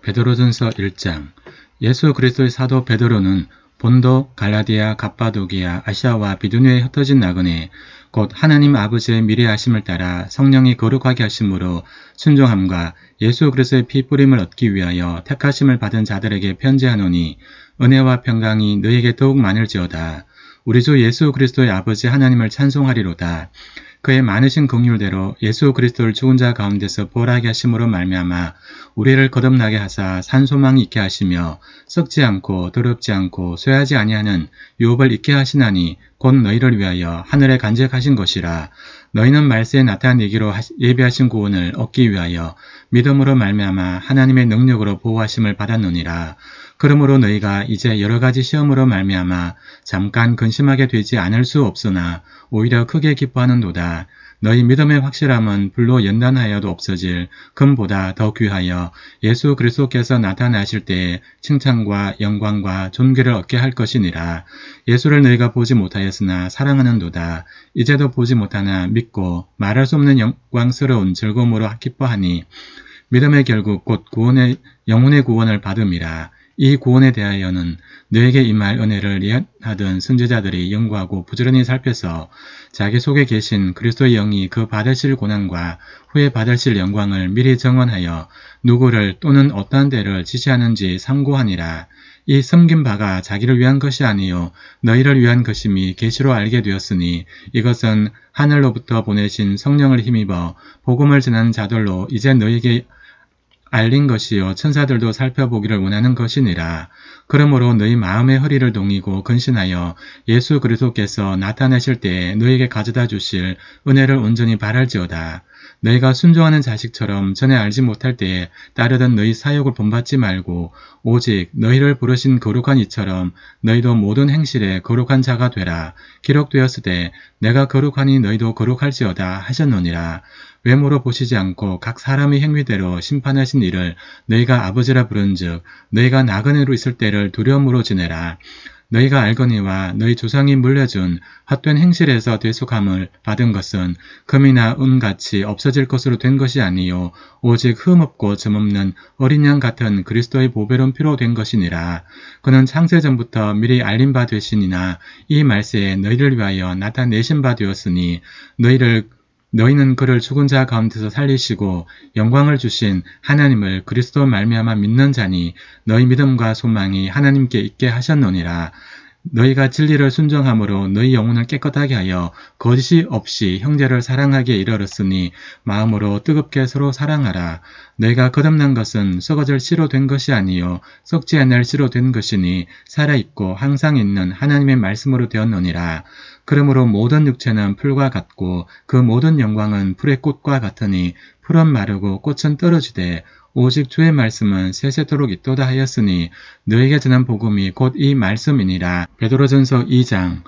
베드로전서 1장. 예수 그리스도의 사도 베드로는 본도, 갈라디아, 갑바도기아, 아시아와 비두니에 흩어진 나그네 곧 하나님 아버지의 미래하심을 따라 성령이 거룩하게 하심으로 순종함과 예수 그리스도의 피 뿌림을 얻기 위하여 택하심을 받은 자들에게 편지하노니 은혜와 평강이 너희에게 더욱 많을지어다. 우리 주 예수 그리스도의 아버지 하나님을 찬송하리로다. 그의 많으신 긍휼대로 예수 그리스도를 죽은 자 가운데서 부활하게 하심으로 말미암아 우리를 거듭나게 하사 산소망이 있게 하시며 썩지 않고 더럽지 않고 쇠하지 아니하는 유업을 있게 하시나니 곧 너희를 위하여 하늘에 간직하신 것이라. 너희는 말세에 나타내기로 예비하신 구원을 얻기 위하여 믿음으로 말미암아 하나님의 능력으로 보호하심을 받았느니라. 그러므로 너희가 이제 여러가지 시험으로 말미암아 잠깐 근심하게 되지 않을 수 없으나 오히려 크게 기뻐하는도다. 너희 믿음의 확실함은 불로 연단하여도 없어질 금보다 더 귀하여 예수 그리스도께서 나타나실 때에 칭찬과 영광과 존귀를 얻게 할 것이니라. 예수를 너희가 보지 못하였으나 사랑하는도다. 이제도 보지 못하나 믿고 말할 수 없는 영광스러운 즐거움으로 기뻐하니 믿음의 결국 곧 구원의 영혼의 구원을 받음이라. 이 구원에 대하여는 너에게 임할 은혜를 예언하던 선지자들이 연구하고 부지런히 살펴서 자기 속에 계신 그리스도의 영이 그 받으실 고난과 후에 받으실 영광을 미리 정언하여 누구를 또는 어떠한 데를 지시하는지 상고하니라. 이 섬긴 바가 자기를 위한 것이 아니요 너희를 위한 것임이 계시로 알게 되었으니 이것은 하늘로부터 보내신 성령을 힘입어 복음을 전하는 자들로 이제 너희에게 알린 것이요 천사들도 살펴보기를 원하는 것이니라. 그러므로 너희 마음의 허리를 동이고 근신하여 예수 그리스도께서 나타나실 때에 너희에게 가져다 주실 은혜를 온전히 바랄지어다. 너희가 순종하는 자식처럼 전에 알지 못할 때에 따르던 너희 사욕을 본받지 말고 오직 너희를 부르신 거룩한 이처럼 너희도 모든 행실에 거룩한 자가 되라. 기록되었으되 내가 거룩하니 너희도 거룩할지어다 하셨느니라. 외모로 보시지 않고 각 사람의 행위대로 심판하신 이를 너희가 아버지라 부른즉 너희가 나그네로 있을 때를 두려움으로 지내라. 너희가 알거니와 너희 조상이 물려준 헛된 행실에서 대속함을 받은 것은 금이나 은같이 없어질 것으로 된 것이 아니요 오직 흠없고 점없는 어린 양 같은 그리스도의 보배로운 피로 된 것이니라. 그는 창세전부터 미리 알린 바 되시니나 이 말세에 너희를 위하여 나타내신 바 되었으니 너희는 그를 죽은 자 가운데서 살리시고 영광을 주신 하나님을 그리스도 말미암아 믿는 자니 너희 믿음과 소망이 하나님께 있게 하셨느니라. 너희가 진리를 순종함으로 너희 영혼을 깨끗하게 하여 거짓이 없이 형제를 사랑하기에 이르렀으니 마음으로 뜨겁게 서로 사랑하라. 너희가 거듭난 것은 썩어질 씨로 된 것이 아니요 썩지 않을 씨로 된 것이니 살아있고 항상 있는 하나님의 말씀으로 되었느니라. 그러므로 모든 육체는 풀과 같고 그 모든 영광은 풀의 꽃과 같으니 풀은 마르고 꽃은 떨어지되 오직 주의 말씀은 세세토록 있도다 하였으니 너에게 전한 복음이 곧 이 말씀이니라. 베드로전서 2장.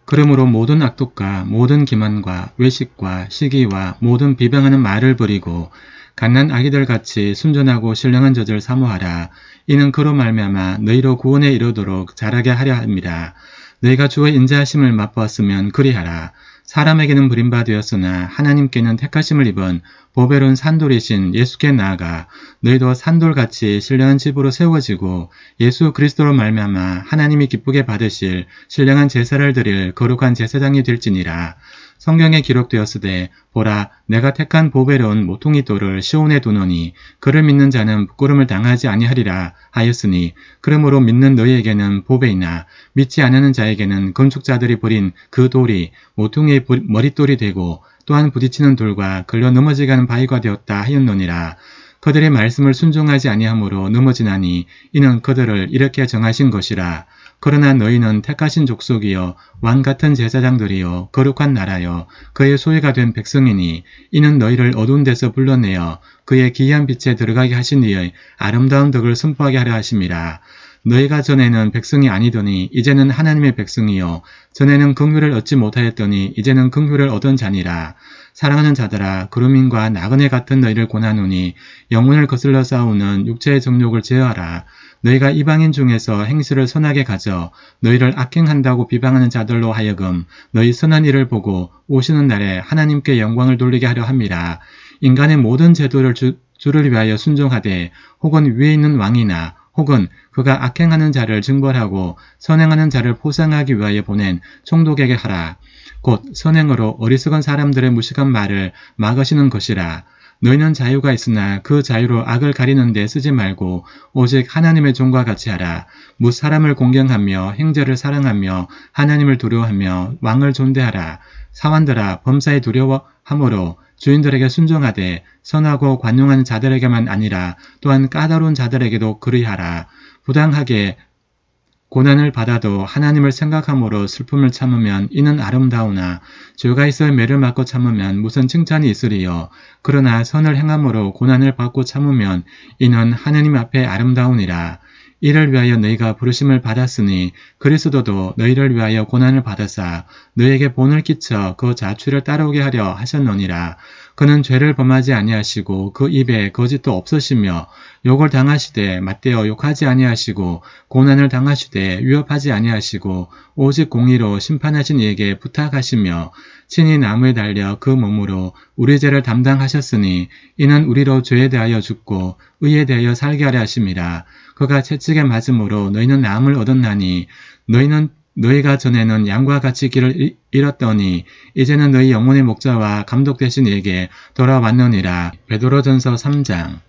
그러므로 모든 악독과 모든 기만과 외식과 시기와 모든 비방하는 말을 버리고 갓난 아기들 같이 순전하고 신령한 젖을 사모하라. 이는 그로 말미암아 너희로 구원에 이르도록 자라게 하려 함이라. 너희가 주의 인자하심을 맛보았으면 그리하라. 사람에게는 버림바 되었으나 하나님께는 택하심을 입은 보배로운 산돌이신 예수께 나아가 너희도 산돌같이 신령한 집으로 세워지고 예수 그리스도로 말미암아 하나님이 기쁘게 받으실 신령한 제사를 드릴 거룩한 제사장이 될지니라. 성경에 기록되었으되 보라 내가 택한 보배로운 모퉁이 돌을 시온에 두노니 그를 믿는 자는 부끄러움을 당하지 아니하리라 하였으니 그러므로 믿는 너희에게는 보배이나 믿지 않는 자에게는 건축자들이 버린 그 돌이 모퉁이의 머릿돌이 되고 또한 부딪히는 돌과 걸려 넘어지게 하는 바위가 되었다 하였느니라. 그들의 말씀을 순종하지 아니하므로 넘어지나니 이는 그들을 이렇게 정하신 것이라. 그러나 너희는 택하신 족속이여 왕같은 제사장들이여 거룩한 나라여 그의 소유가 된 백성이니 이는 너희를 어두운 데서 불러내어 그의 기이한 빛에 들어가게 하신 이의 아름다운 덕을 선포하게 하려 하심이라. 너희가 전에는 백성이 아니더니 이제는 하나님의 백성이요 전에는 긍휼을 얻지 못하였더니 이제는 긍휼을 얻은 자니라. 사랑하는 자들아 그루민과 나그네 같은 너희를 권하노니 영혼을 거슬러 싸우는 육체의 정욕을 제어하라. 너희가 이방인 중에서 행실을 선하게 가져 너희를 악행한다고 비방하는 자들로 하여금 너희 선한 일을 보고 오시는 날에 하나님께 영광을 돌리게 하려 함이라. 인간의 모든 제도를 주를 위하여 순종하되 혹은 위에 있는 왕이나 혹은 그가 악행하는 자를 징벌하고 선행하는 자를 포상하기 위하여 보낸 총독에게 하라. 곧 선행으로 어리석은 사람들의 무식한 말을 막으시는 것이라. 너희는 자유가 있으나 그 자유로 악을 가리는 데 쓰지 말고 오직 하나님의 종과 같이 하라. 무 사람을 공경하며 행제를 사랑하며 하나님을 두려워하며 왕을 존대하라. 사환들아 범사에 두려워함으로 주인들에게 순종하되 선하고 관용하는 자들에게만 아니라 또한 까다로운 자들에게도 그리하라. 부당하게 고난을 받아도 하나님을 생각함으로 슬픔을 참으면 이는 아름다우나 죄가 있어 매를 맞고 참으면 무슨 칭찬이 있으리요. 그러나 선을 행함으로 고난을 받고 참으면 이는 하나님 앞에 아름다우니라. 이를 위하여 너희가 부르심을 받았으니 그리스도도 너희를 위하여 고난을 받으사 너희에게 본을 끼쳐 그 자취를 따라오게 하려 하셨느니라. 그는 죄를 범하지 아니하시고 그 입에 거짓도 없으시며 욕을 당하시되 맞대어 욕하지 아니하시고 고난을 당하시되 위협하지 아니하시고 오직 공의로 심판하신 이에게 부탁하시며 친히 나무에 달려 그 몸으로 우리 죄를 담당하셨으니 이는 우리로 죄에 대하여 죽고 의에 대하여 살게 하려 하심이라. 그가 채찍에 맞음으로 너희는 나음을 얻었나니 너희가 전에는 양과 같이 길을 잃었더니 이제는 너희 영혼의 목자와 감독 되신 이에게 돌아왔느니라. 베드로전서 3장.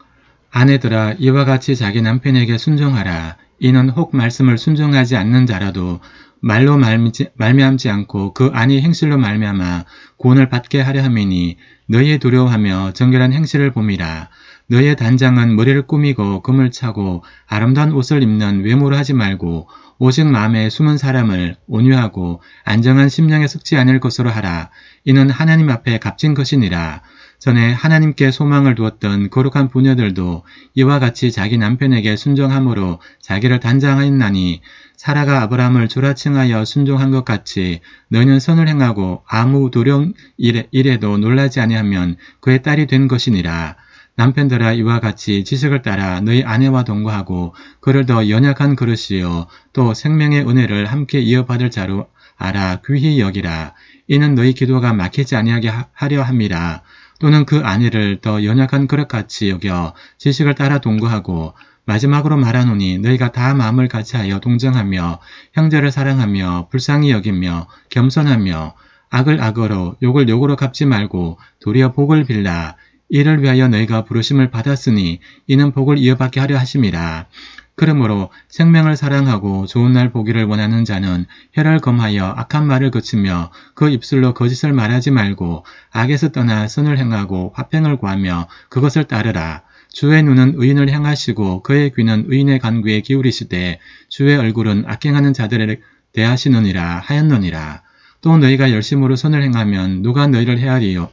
아내들아 이와 같이 자기 남편에게 순종하라. 이는 혹 말씀을 순종하지 않는 자라도 말로 말미암지 않고 그 아니 행실로 말미암아 구원을 받게 하려 함이니 너희의 두려워하며 정결한 행실을 봄이라. 너희의 단장은 머리를 꾸미고 금을 차고 아름다운 옷을 입는 외모로 하지 말고 오직 마음에 숨은 사람을 온유하고 안정한 심령에 섞지 않을 것으로 하라. 이는 하나님 앞에 값진 것이니라. 전에 하나님께 소망을 두었던 거룩한 부녀들도 이와 같이 자기 남편에게 순종함으로 자기를 단장하였나니 사라가 아브라함을 주라칭하여 순종한 것 같이 너희는 선을 행하고 아무 두려운 일에도 놀라지 아니하면 그의 딸이 된 것이니라. 남편들아 이와 같이 지식을 따라 너희 아내와 동거하고 그를 더 연약한 그릇이요 또 생명의 은혜를 함께 이어받을 자로 알아 귀히 여기라. 이는 너희 기도가 막히지 아니하게 하려 함이라. 또는 그 아내를 더 연약한 그릇같이 여겨 지식을 따라 동거하고 마지막으로 말하노니 너희가 다 마음을 같이하여 동정하며 형제를 사랑하며 불쌍히 여기며 겸손하며 악을 악으로 욕을 욕으로 갚지 말고 도리어 복을 빌라. 이를 위하여 너희가 부르심을 받았으니 이는 복을 이어받게 하려 하심이라. 그러므로 생명을 사랑하고 좋은 날 보기를 원하는 자는 혀를 검하여 악한 말을 그치며 그 입술로 거짓을 말하지 말고 악에서 떠나 선을 행하고 화평을 구하며 그것을 따르라. 주의 눈은 의인을 향하시고 그의 귀는 의인의 간구에 기울이시되 주의 얼굴은 악행하는 자들을 대하시느니라 하였느니라. 또 너희가 열심으로 선을 행하면 누가 너희를 헤아리요?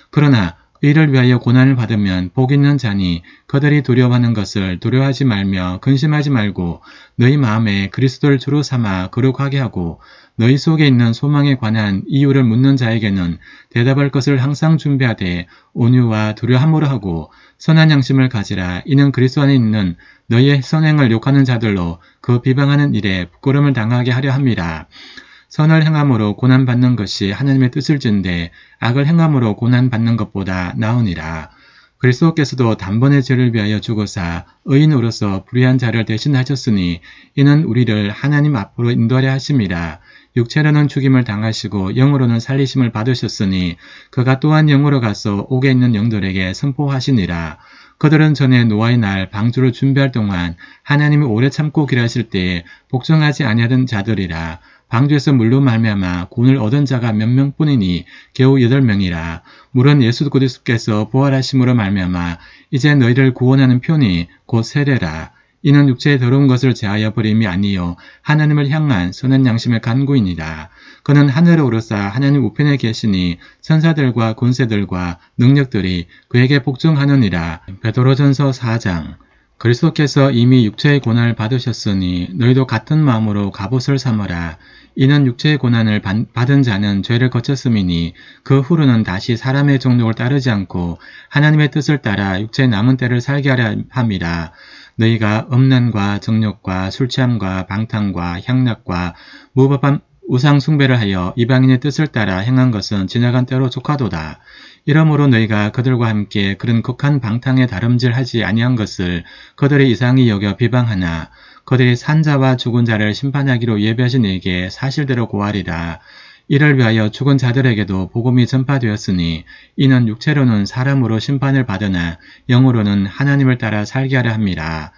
그러나 의를 위하여 고난을 받으면 복 있는 자니 그들이 두려워하는 것을 두려워하지 말며 근심하지 말고 너희 마음에 그리스도를 주로 삼아 거룩하게 하고 너희 속에 있는 소망에 관한 이유를 묻는 자에게는 대답할 것을 항상 준비하되 온유와 두려움으로 하고 선한 양심을 가지라. 이는 그리스도 안에 있는 너희의 선행을 욕하는 자들로 그 비방하는 일에 부끄러움을 당하게 하려 함이라. 선을 행함으로 고난받는 것이 하나님의 뜻을진데 악을 행함으로 고난받는 것보다 나으니라. 그리스도께서도 단번에 죄를 위하여 죽으사 의인으로서 불의한 자를 대신하셨으니 이는 우리를 하나님 앞으로 인도하려 하심이라. 육체로는 죽임을 당하시고 영으로는 살리심을 받으셨으니 그가 또한 영으로 가서 옥에 있는 영들에게 선포하시니라. 그들은 전에 노아의 날 방주를 준비할 동안 하나님이 오래 참고 기다리실 때에 복종하지 아니하던 자들이라. 방주에서 물로 말미암아 구원을 얻은 자가 몇 명뿐이니 겨우 8명이라. 물은 예수 그리스도께서 부활하심으로 말미암아 이제 너희를 구원하는 편이 곧 세례라. 이는 육체의 더러운 것을 제하여 버림이 아니요 하나님을 향한 선한 양심의 간구이니라. 그는 하늘에 오르사 하나님 우편에 계시니 천사들과 권세들과 능력들이 그에게 복종하느니라. 베드로전서 4장. 그리스도께서 이미 육체의 고난을 받으셨으니 너희도 같은 마음으로 갑옷을 삼으라. 이는 육체의 고난을 받은 자는 죄를 거쳤음이니 그 후로는 다시 사람의 정욕을 따르지 않고 하나님의 뜻을 따라 육체의 남은 때를 살게 하려 함이라. 너희가 음란과 정욕과 술취함과 방탕과 향락과 무법한 우상 숭배를 하여 이방인의 뜻을 따라 행한 것은 지나간 때로 족하도다. 이러므로 너희가 그들과 함께 그런 극한 방탕에 다름질하지 아니한 것을 그들의 이상히 여겨 비방하나 그들이 산자와 죽은 자를 심판하기로 예비하신 이에게 사실대로 고하리라. 이를 위하여 죽은 자들에게도 복음이 전파되었으니 이는 육체로는 사람으로 심판을 받으나 영으로는 하나님을 따라 살게 하려 함이라.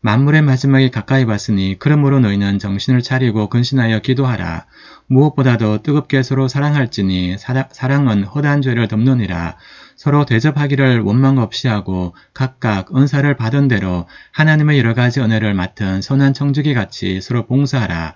만물의 마지막이 가까이 왔으니 그러므로 너희는 정신을 차리고 근신하여 기도하라. 무엇보다도 뜨겁게 서로 사랑할지니 사랑은 허다한 죄를 덮느니라. 서로 대접하기를 원망 없이 하고 각각 은사를 받은 대로 하나님의 여러 가지 은혜를 맡은 선한 청지기 같이 서로 봉사하라.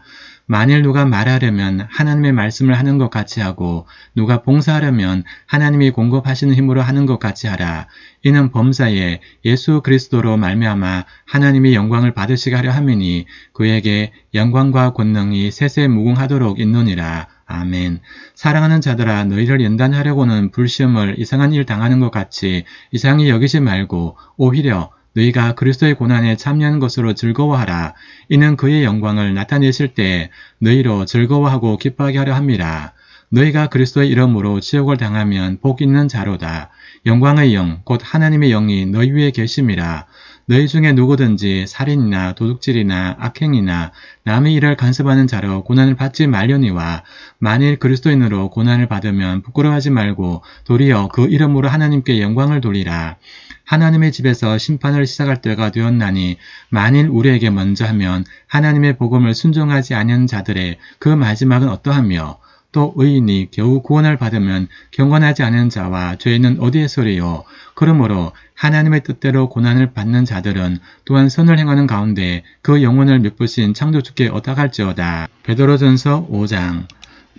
만일 누가 말하려면 하나님의 말씀을 하는 것 같이 하고 누가 봉사하려면 하나님이 공급하시는 힘으로 하는 것 같이 하라. 이는 범사에 예수 그리스도로 말미암아 하나님이 영광을 받으시게 하려 함이니 그에게 영광과 권능이 세세 무궁하도록 있느니라. 아멘. 사랑하는 자들아, 너희를 연단하려고는 불시험을 이상한 일 당하는 것 같이 이상히 여기지 말고 오히려 너희가 그리스도의 고난에 참여하는 것으로 즐거워하라. 이는 그의 영광을 나타내실 때 너희로 즐거워하고 기뻐하게 하려 함이라. 너희가 그리스도의 이름으로 지옥을 당하면 복 있는 자로다. 영광의 영, 곧 하나님의 영이 너희 위에 계심이라. 너희 중에 누구든지 살인이나 도둑질이나 악행이나 남의 일을 간섭하는 자로 고난을 받지 말려니와 만일 그리스도인으로 고난을 받으면 부끄러워하지 말고 도리어 그 이름으로 하나님께 영광을 돌리라. 하나님의 집에서 심판을 시작할 때가 되었나니 만일 우리에게 먼저 하면 하나님의 복음을 순종하지 않은 자들의 그 마지막은 어떠하며 또 의인이 겨우 구원을 받으면 경건하지 않은 자와 죄는 어디에서리요. 그러므로 하나님의 뜻대로 고난을 받는 자들은 또한 선을 행하는 가운데 그 영혼을 믿으신 창조주께 어떡할지어다. 베드로전서 5장.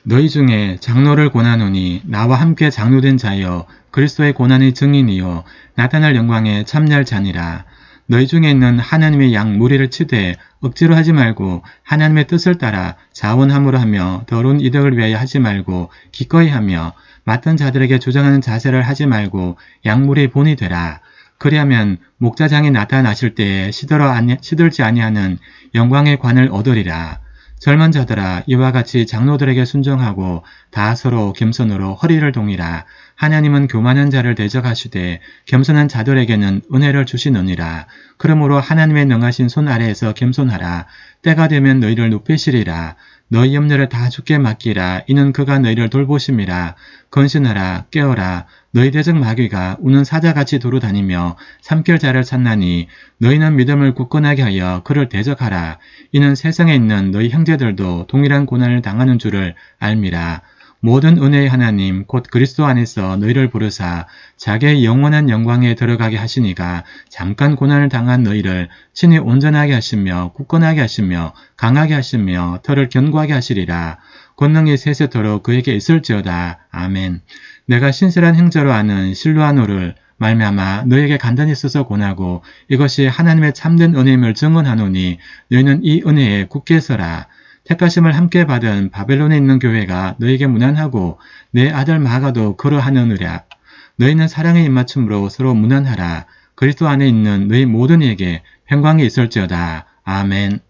너희 중에 장로를 권하노니 나와 함께 장로된 자여 그리스도의 고난의 증인이요 나타날 영광에 참여할 자니라. 너희 중에 있는 하나님의 양 무리를 치되 억지로 하지 말고 하나님의 뜻을 따라 자원함으로 하며 더러운 이득을 위하여 하지 말고 기꺼이 하며 맡은 자들에게 조정하는 자세를 하지 말고 양무리의 본이 되라. 그리하면 목자장이 나타나실 때에 시들지 아니하는 영광의 관을 얻으리라. 젊은 자들아 이와 같이 장로들에게 순종하고 다 서로 겸손으로 허리를 동이라. 하나님은 교만한 자를 대적하시되 겸손한 자들에게는 은혜를 주시느니라. 그러므로 하나님의 능하신 손 아래에서 겸손하라. 때가 되면 너희를 높이시리라. 너희 염려를 다 주께 맡기라. 이는 그가 너희를 돌보심이라. 건신하라. 깨어라. 너희 대적 마귀가 우는 사자같이 도로다니며 삼킬 자를 찾나니 너희는 믿음을 굳건하게 하여 그를 대적하라. 이는 세상에 있는 너희 형제들도 동일한 고난을 당하는 줄을 알미라. 모든 은혜의 하나님 곧 그리스도 안에서 너희를 부르사 자기의 영원한 영광에 들어가게 하시니가 잠깐 고난을 당한 너희를 친히 온전하게 하시며 굳건하게 하시며 강하게 하시며 털을 견고하게 하시리라. 권능이 세세토록 그에게 있을지어다. 아멘. 내가 신실한 행자로 아는 실루아노를 말미암아 너에게 간단히 써서 권하고 이것이 하나님의 참된 은혜임을 증언하노니 너희는 이 은혜에 굳게 서라. 택하심을 함께 받은 바벨론에 있는 교회가 너에게 무난하고 내 아들 마가도 그러하느니라. 너희는 사랑의 입맞춤으로 서로 무난하라. 그리스도 안에 있는 너희 모든 이에게 평강이 있을지어다. 아멘.